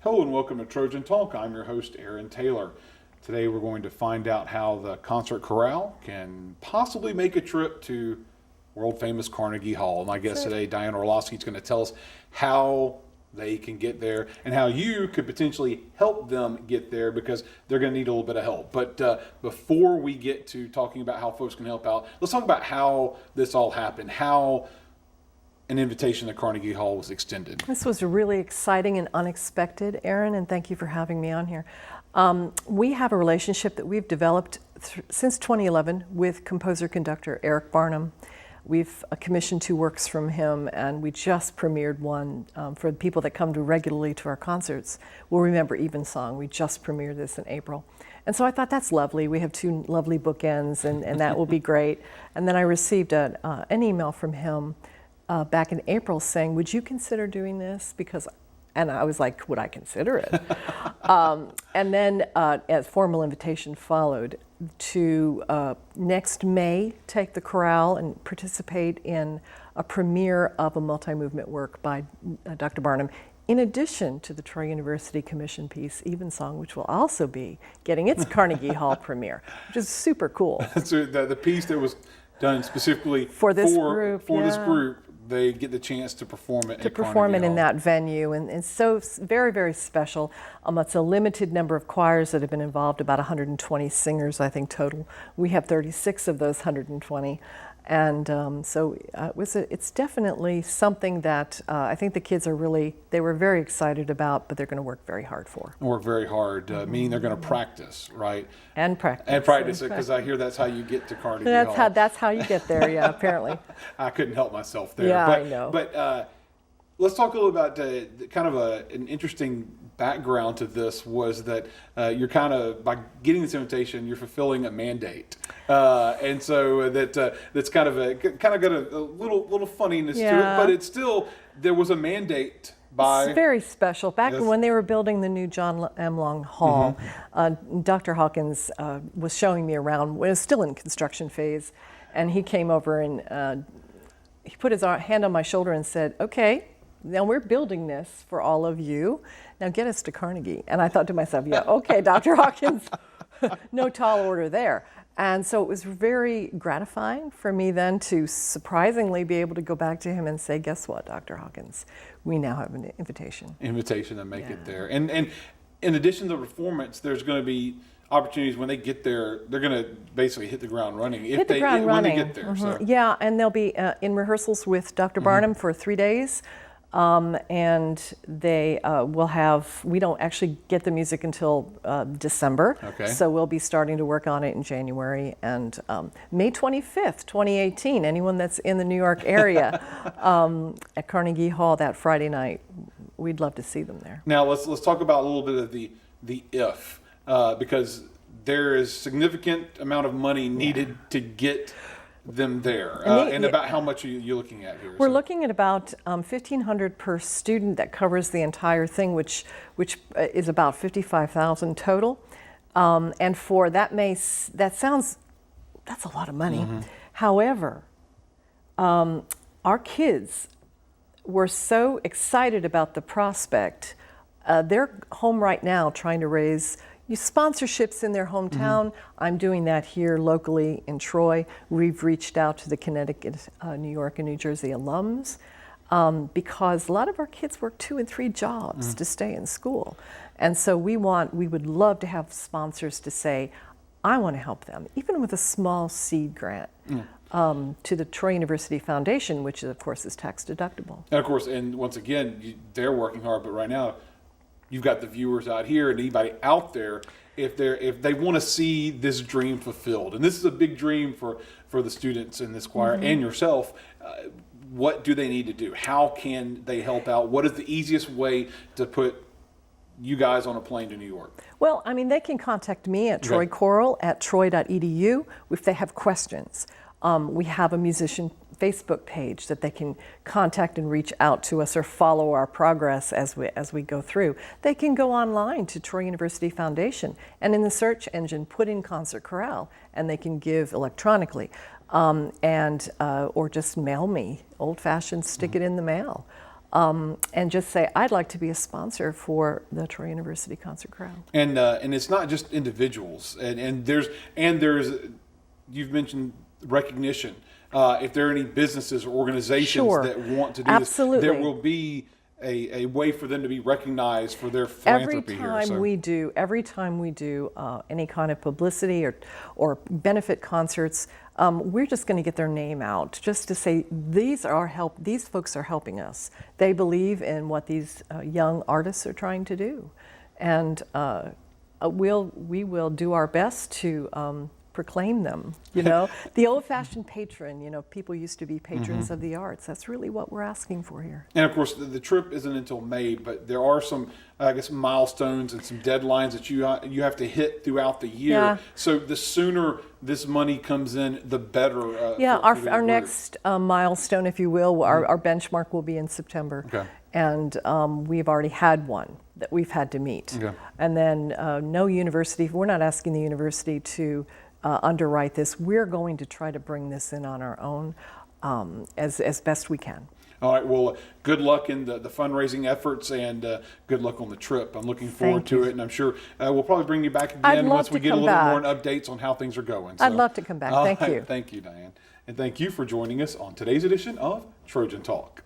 Hello and welcome to Trojan Talk. I'm your host, Aaron Taylor. Today we're going to find out how the Concert Chorale can possibly make a trip to world famous Carnegie Hall. And my guest today, Diane Orlofsky, is going to tell us how they can get there and how you could potentially help them get there, because they're going to need a little bit of help. But before we get to talking about how folks can help out, let's talk about how this all happened, how an invitation to Carnegie Hall was extended. This was really exciting and unexpected, Aaron, and thank you for having me on here. We have a relationship that we've developed since 2011 with composer-conductor Eric Barnum. We've commissioned 2 works from him, and we just premiered one for the people that come regularly to our concerts. We'll remember Evensong. We just premiered this in April. And so I thought, that's lovely. We have 2 lovely bookends, and that will be great. And then I received an email from him back in April saying, would you consider doing this? And I was like, would I consider it? And then a formal invitation followed to next May take the chorale and participate in a premiere of a multi-movement work by Dr. Barnum, in addition to the Troy University Commission piece, Evensong, which will also be getting its Carnegie Hall premiere, which is super cool. So the piece that was done specifically for this group, this group, they get the chance to perform it in that venue, and so it's very, very special. It's a limited number of choirs that have been involved, about 120 singers, I think, total. We have 36 of those 120, and so it's definitely something that I think the kids they were very excited about, but they're going to work very hard for. Work very hard, meaning they're going to practice, right? And practice. And practice it, because I hear that's how you get to Carnegie Hall. That's how you get there, yeah, apparently. I couldn't help myself there. Yeah, but, I know. But let's talk a little about kind of an interesting background to this was that you're kind of, by getting this invitation, you're fulfilling a mandate, and so that's kind of got a little funniness to it, but it's still, there was a mandate. It's very special. Back when they were building the new John M. Long Hall, Dr. Hawkins was showing me around. It was still in construction phase, and he came over and he put his hand on my shoulder and said, "Okay, now we're building this for all of you. Now get us to Carnegie." And I thought to myself, yeah, okay, Dr. Hawkins, no tall order there. And so it was very gratifying for me then to surprisingly be able to go back to him and say, guess what, Dr. Hawkins, we now have an invitation. Invitation to make it there. And in addition to the performance, there's going to be opportunities when they get there. They're going to basically hit the ground running when they get there. So. Yeah, and they'll be in rehearsals with Dr. Barnum for 3 days. And they will have, we don't actually get the music until December, so we'll be starting to work on it in January. And May 25th, 2018, anyone that's in the New York area at Carnegie Hall that Friday night, we'd love to see them there. Now let's talk about a little bit of the if, because there is significant amount of money needed to get them there, and about how much are you looking at here? We're looking at about $1,500 per student. That covers the entire thing, which is about $55,000 total. And for that's a lot of money. However, our kids were so excited about the prospect. They're home right now trying to raise sponsorships in their hometown. I'm doing that here locally in Troy. We've reached out to the Connecticut, New York, and New Jersey alums because a lot of our kids work 2 and 3 jobs to stay in school. And so we would love to have sponsors to say, I want to help them, even with a small seed grant. To the Troy University Foundation, which of course is tax deductible. And of course, and once again, they're working hard, but right now, you've got the viewers out here and anybody out there, if they want to see this dream fulfilled, and this is a big dream for the students in this choir and yourself, what do they need to do? How can they help out? What is the easiest way to put you guys on a plane to New York? Well, I mean, they can contact me at Troy Chorale at troy.edu if they have questions. We have a musician Facebook page that they can contact and reach out to us or follow our progress as we go through. They can go online to Troy University Foundation and in the search engine put in Concert Chorale, and they can give electronically or just mail me, old-fashioned, stick it in the mail. and just say, I'd like to be a sponsor for the Troy University Concert Chorale. And it's not just individuals, and there's you've mentioned recognition. If there are any businesses or organizations Sure. that want to do Absolutely. this, there will be a way for them to be recognized for their philanthropy here. Every time we do any kind of publicity or benefit concerts, we're just going to get their name out, just to say these folks are helping us. They believe in what these young artists are trying to do, and we will do our best to proclaim them. You know, the old-fashioned patron. You know, people used to be patrons of the arts. That's really what we're asking for here. And of course, the trip isn't until May, but there are some, I guess, milestones and some deadlines that you have to hit throughout the year. Yeah. So the sooner this money comes in, the better. Yeah, for the our group. next milestone, if you will, our benchmark will be in September. Okay. And we've already had one that we've had to meet. Okay. And then no university, we're not asking the university to underwrite this. We're going to try to bring this in on our own as best we can. All right. Well, good luck in the fundraising efforts, and good luck on the trip. I'm looking forward to it, and I'm sure we'll probably bring you back I'd again love once we to get a come little back. more updates on how things are going. I'd love to come back. All Thank right. you. Thank you, Diane. And thank you for joining us on today's edition of Trojan Talk.